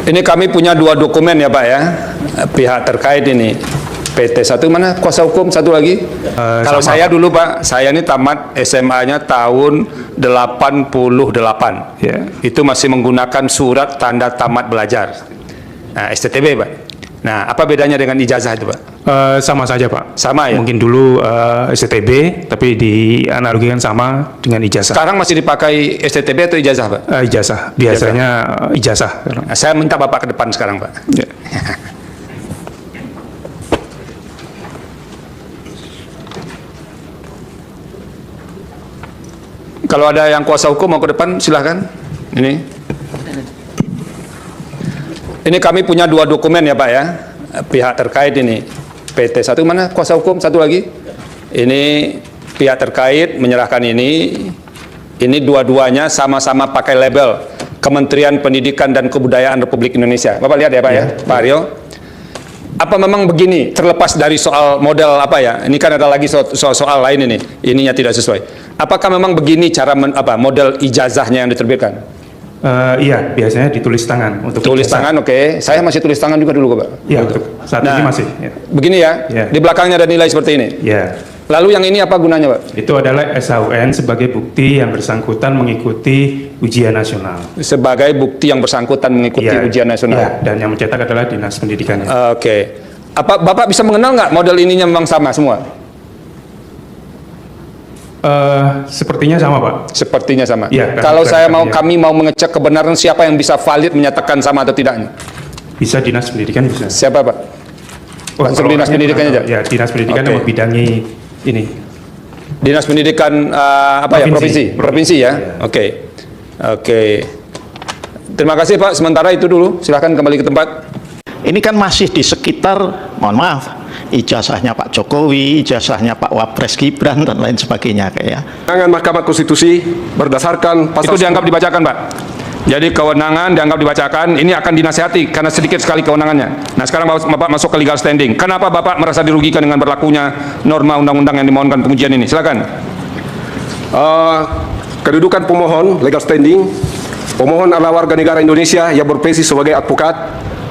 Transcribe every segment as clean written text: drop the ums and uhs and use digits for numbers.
Ini kami punya dua dokumen ya Pak ya, pihak terkait ini. PT satu mana kuasa hukum satu lagi? Kalau saya Pak. dulu Pak, saya ini tamat SMA-nya tahun 88. Ya. Itu masih menggunakan surat tanda tamat belajar. Nah, STTB Pak. Nah, apa bedanya dengan ijazah itu Pak? Sama saja Pak. Sama ya? Mungkin dulu STTB, tapi dianalogikan sama dengan ijazah. Sekarang masih dipakai STTB atau ijazah Pak? Ijazah, biasanya ijazah. Nah, saya minta Bapak ke depan sekarang Pak. Ya. Kalau ada yang kuasa hukum mau ke depan, silahkan. Ini kami punya dua dokumen ya Pak ya, pihak terkait ini. PT satu mana kuasa hukum satu lagi? Ini pihak terkait menyerahkan ini. Ini dua-duanya sama-sama pakai label Kementerian Pendidikan dan Kebudayaan Republik Indonesia. Bapak lihat ya Pak ya, Pak Aryo. Apa memang begini, terlepas dari soal model apa ya, ini kan ada lagi soal lain ini, ininya tidak sesuai. Apakah memang begini cara model ijazahnya yang diterbitkan? Iya, biasanya ditulis tangan untuk tulis ijazah. tangan, oke. Saya masih tulis tangan juga dulu Pak. Iya, untuk saat ini masih. Ya. Begini ya, Ya. di belakangnya ada nilai seperti ini. Ya. Lalu yang ini apa gunanya Pak? Itu adalah SHUN sebagai bukti yang bersangkutan mengikuti ujian nasional. Sebagai bukti yang bersangkutan mengikuti Ya. ujian nasional. Ya, dan yang mencetak adalah Dinas Pendidikannya. Oke. Apa Bapak bisa mengenal nggak model ininya memang sama semua? Sepertinya sama Pak. Sepertinya sama. Ya, Kalau kan, kami mau mengecek kebenaran siapa yang bisa valid menyatakan sama atau tidaknya? Bisa Dinas Pendidikan bisa. Siapa Pak? Langsung kalau Dinas orangnya Pendidikan kurang aja? tahu. Ya, Dinas Pendidikan Oke. yang membidangi ini. Dinas Pendidikan Provinsi. Provinsi ya? Ya. Oke. Oke. Terima kasih Pak. Sementara itu dulu. Silahkan kembali ke tempat. Ini kan masih di sekitar, mohon maaf, ijazahnya Pak Jokowi, ijazahnya Pak Wapres Gibran, dan lain sebagainya kayak. Kewenangan Mahkamah Konstitusi berdasarkan pasal Itu dianggap dibacakan Pak. Jadi kewenangan dianggap dibacakan, ini akan dinasihati karena sedikit sekali kewenangannya. Nah sekarang Bapak masuk ke legal standing. Kenapa Bapak merasa dirugikan dengan berlakunya norma undang-undang yang dimohonkan pengujian ini? Silakan. kedudukan pemohon legal standing. Pemohon adalah warga negara Indonesia yang berprofesi sebagai advokat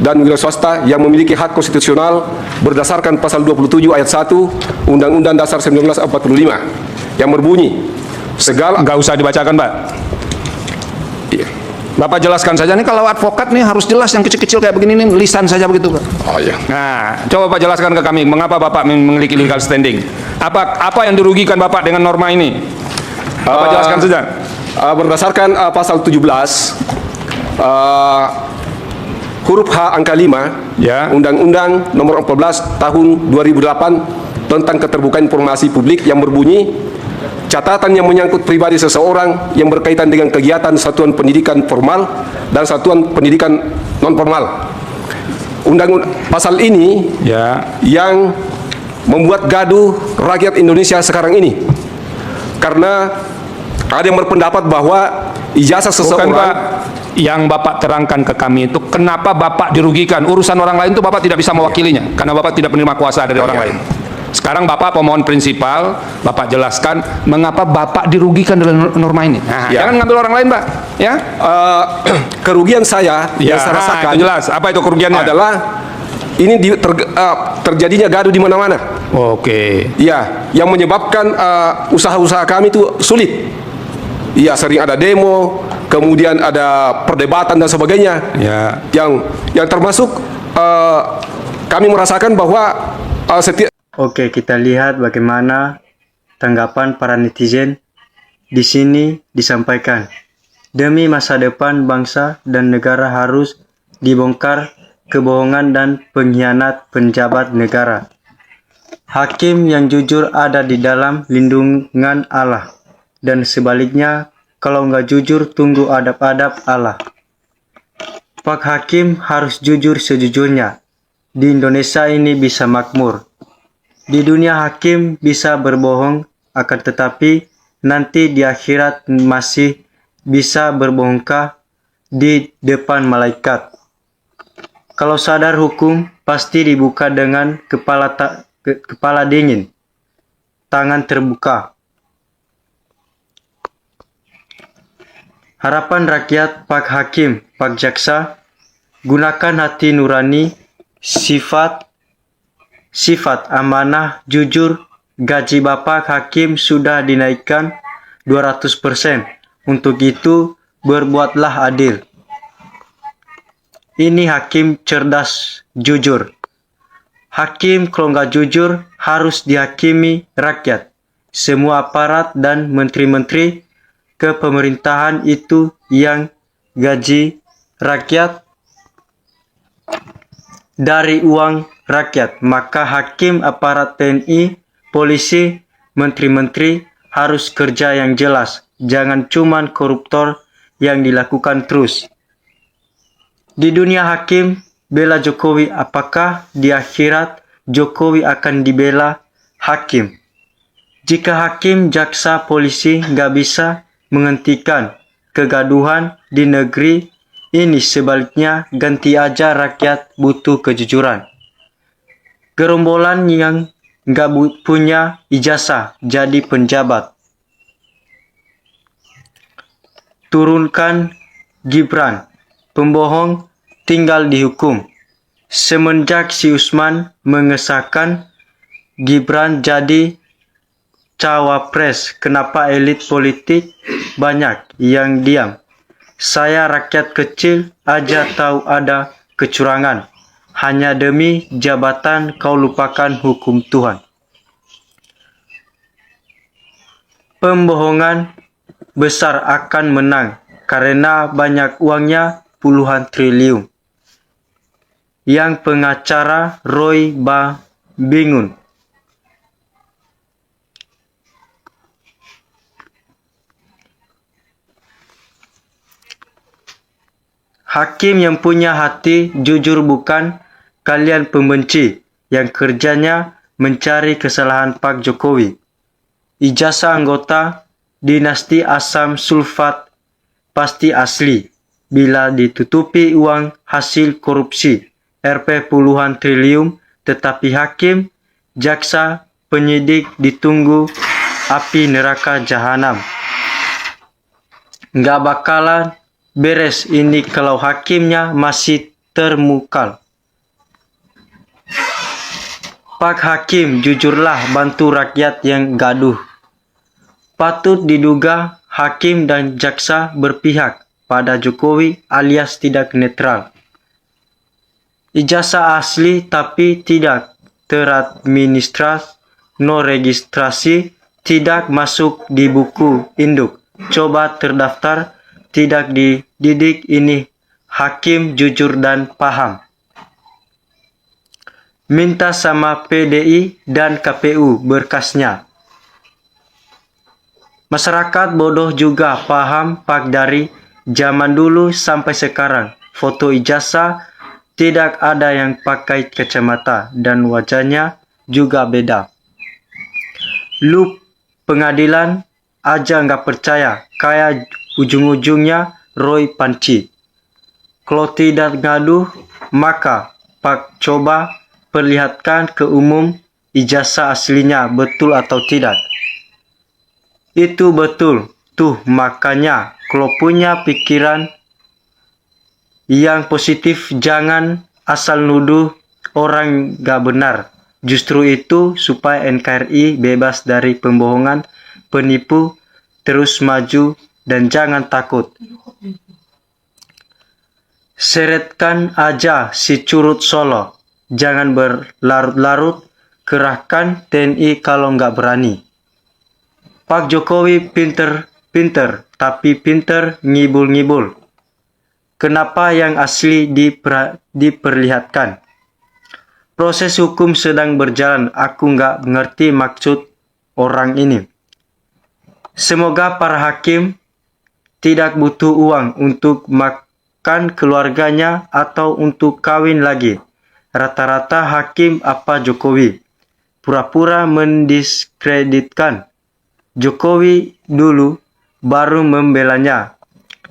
dan wira swasta yang memiliki hak konstitusional berdasarkan pasal 27 ayat 1 Undang-Undang Dasar 1945 yang berbunyi segala. Nggak usah dibacakan Pak. Bapak jelaskan saja nih, kalau advokat nih harus jelas, yang kecil-kecil kayak begini nih lisan saja begitu Pak. Oh iya. Nah, coba Pak jelaskan ke kami mengapa Bapak memiliki legal standing. Apa yang dirugikan Bapak dengan norma ini? Bapak jelaskan saja. Berdasarkan pasal 17 huruf H angka 5 Ya. Undang-Undang Nomor 14 Tahun 2008 tentang keterbukaan informasi publik yang berbunyi catatan yang menyangkut pribadi seseorang yang berkaitan dengan kegiatan satuan pendidikan formal dan satuan pendidikan non formal. Pasal ini Ya. yang membuat gaduh rakyat Indonesia sekarang ini karena ada yang berpendapat bahwa ijazah Bukan seseorang. Pak, yang Bapak terangkan ke kami itu kenapa Bapak dirugikan. Urusan orang lain itu Bapak tidak bisa mewakilinya karena Bapak tidak menerima kuasa dari orang lain. Sekarang Bapak pemohon prinsipal, Bapak jelaskan mengapa Bapak dirugikan dalam norma ini. Nah, Ya. jangan ngambil orang lain Pak, ya. Kerugian saya yang saya rasakan itu jelas. Apa itu kerugiannya? adalah ini terjadinya gaduh di mana-mana. Oke. Ya, yang menyebabkan usaha-usaha kami itu sulit. Iya, sering ada demo, kemudian ada perdebatan dan sebagainya. Ya. Yang termasuk kami merasakan bahwa setiap. Oke, kita lihat bagaimana tanggapan para netizen. Di sini disampaikan, demi masa depan bangsa dan negara harus dibongkar kebohongan dan pengkhianat penjabat negara. Hakim yang jujur ada di dalam lindungan Allah. Dan sebaliknya, kalau nggak jujur, tunggu adab-adab Allah. Pak Hakim harus jujur sejujurnya. Di Indonesia ini bisa makmur. Di dunia hakim bisa berbohong, akan tetapi nanti di akhirat masih bisa berbohongkah di depan malaikat. Kalau sadar hukum, pasti dibuka dengan kepala dingin, tangan terbuka. Harapan rakyat, Pak Hakim, Pak Jaksa, Gunakan hati nurani, sifat amanah, jujur. Gaji Bapak Hakim sudah dinaikkan 200%. Untuk itu, berbuatlah adil. Ini hakim cerdas, jujur. Hakim kalau nggak jujur harus dihakimi rakyat. Semua aparat dan menteri-menteri kepemerintahan itu yang gaji rakyat dari uang rakyat. Maka hakim, aparat TNI, polisi, menteri-menteri harus kerja yang jelas. Jangan cuman koruptor yang dilakukan terus. Di dunia hakim, bela Jokowi, apakah di akhirat Jokowi akan dibela hakim? Jika hakim, jaksa, polisi nggak bisa menghentikan kegaduhan di negeri ini, sebaliknya ganti aja, rakyat butuh kejujuran. Gerombolan yang nggak punya ijazah jadi penjabat. Turunkan Gibran, pembohong tinggal dihukum. Semenjak si Usman mengesahkan Gibran jadi cawapres, kenapa elit politik banyak yang diam? Saya rakyat kecil aja tahu ada kecurangan. Hanya demi jabatan kau lupakan hukum Tuhan. Pembohongan besar akan menang karena banyak uangnya puluhan triliun. Yang pengacara Roy bingung. Hakim yang punya hati jujur bukan kalian pembenci yang kerjanya mencari kesalahan Pak Jokowi. Ijazah anggota dinasti asam sulfat pasti asli bila ditutupi uang hasil korupsi Rp puluhan triliun, tetapi hakim, jaksa, penyidik ditunggu api neraka jahanam. Nggak bakalan beres ini kalau hakimnya masih termukal. Pak Hakim, jujurlah, bantu rakyat yang gaduh. Patut diduga hakim dan jaksa berpihak pada Jokowi alias tidak netral. Ijazah asli tapi tidak teradministrasi, no registrasi, tidak masuk di buku induk. Coba terdaftar, tidak dididik, ini hakim jujur dan paham. Minta sama PDI dan KPU berkasnya. Masyarakat bodoh juga paham Pak, dari zaman dulu sampai sekarang. Foto ijazah tidak ada yang pakai kacamata dan wajahnya juga beda. Lu pengadilan aja nggak percaya, kayak ujung-ujungnya Roy Panci. Kalau tidak gaduh, maka Pak coba perlihatkan ke umum ijazah aslinya betul atau tidak. Itu betul, tuh makanya kalau punya pikiran yang positif jangan asal nuduh orang gak benar. Justru itu supaya NKRI bebas dari pembohongan, penipu, terus maju dan jangan takut. Seretkan aja si curut Solo, jangan berlarut-larut, kerahkan TNI kalau nggak berani. Pak Jokowi pinter, tapi pinter ngibul-ngibul. Kenapa yang asli diperlihatkan? Proses hukum sedang berjalan, aku nggak mengerti maksud orang ini. Semoga para hakim tidak butuh uang untuk makan keluarganya atau untuk kawin lagi. Rata-rata hakim apa Jokowi pura-pura mendiskreditkan Jokowi dulu, baru membelanya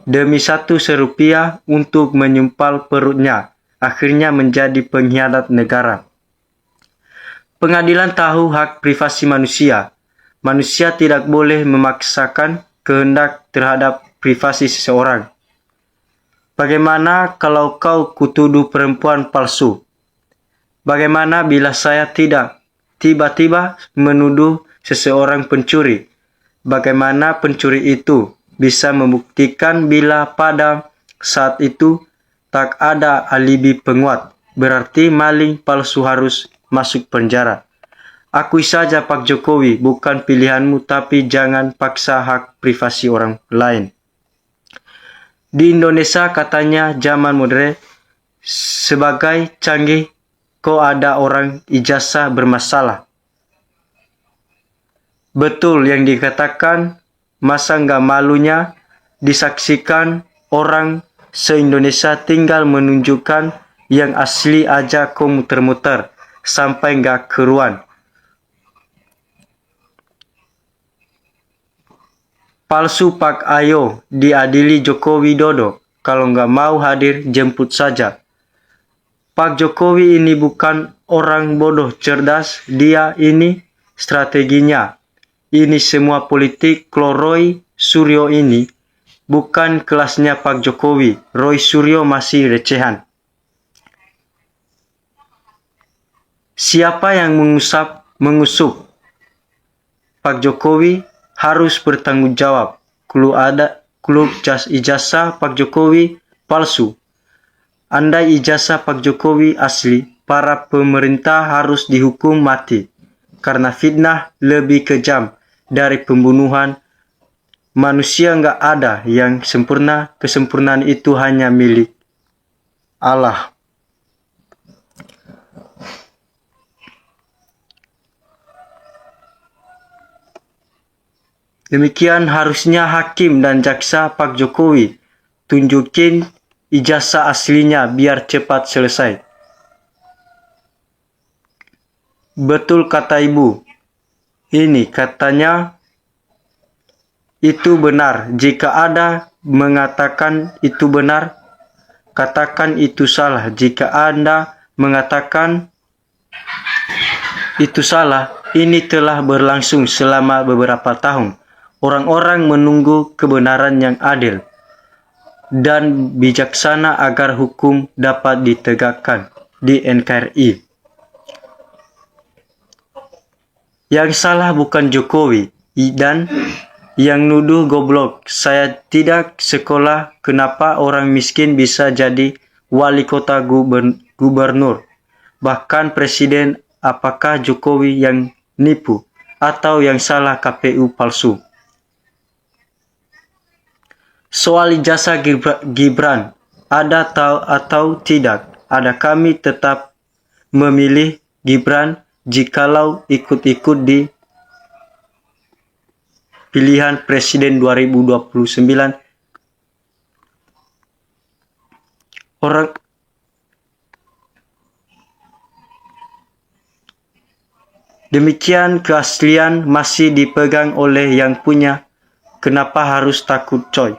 demi 1 rupiah untuk menyumpal perutnya, akhirnya menjadi pengkhianat negara. Pengadilan tahu hak privasi manusia. Manusia tidak boleh memaksakan kehendak terhadap privasi seseorang. Bagaimana kalau kau kutuduh perempuan palsu? Bagaimana bila saya tidak tiba-tiba menuduh seseorang pencuri? Bagaimana pencuri itu bisa membuktikan bila pada saat itu tak ada alibi penguat? Berarti maling palsu harus masuk penjara. Akui saja Pak Jokowi, bukan pilihanmu, tapi jangan paksa hak privasi orang lain. Di Indonesia katanya zaman modern sebagai canggih, kok ada orang ijazah bermasalah. Betul yang dikatakan, masa nggak malunya disaksikan orang se-Indonesia tinggal menunjukkan yang asli aja kok muter-muter sampai nggak keruan. Palsu Pak, ayo diadili Joko Widodo. Kalau nggak mau hadir, jemput saja. Pak Jokowi ini bukan orang bodoh cerdas, dia ini strateginya. Ini semua politik Roy Suryo ini bukan kelasnya Pak Jokowi. Roy Suryo masih recehan. Siapa yang mengusup Pak Jokowi harus bertanggung jawab. Klub ijazah Pak Jokowi palsu. Andai ijazah Pak Jokowi asli, para pemerintah harus dihukum mati. Karena fitnah lebih kejam dari pembunuhan. Manusia nggak ada yang sempurna, kesempurnaan itu hanya milik Allah. Demikian harusnya hakim dan jaksa Pak Jokowi tunjukin ijazah aslinya biar cepat selesai. Betul kata ibu. Ini katanya itu benar. Jika ada mengatakan itu benar, katakan itu salah. Jika Anda mengatakan itu salah, ini telah berlangsung selama beberapa tahun. Orang-orang menunggu kebenaran yang adil dan bijaksana agar hukum dapat ditegakkan di NKRI. Yang salah bukan Jokowi dan yang nuduh goblok. Saya tidak sekolah, kenapa orang miskin bisa jadi wali kota gubernur, bahkan presiden? Apakah Jokowi yang nipu atau yang salah KPU palsu? Soal ijazah Gibran, ada atau tidak? Ada, kami tetap memilih Gibran jikalau ikut-ikut di pilihan presiden 2029. Demikian keaslian masih dipegang oleh yang punya. Kenapa harus takut coy?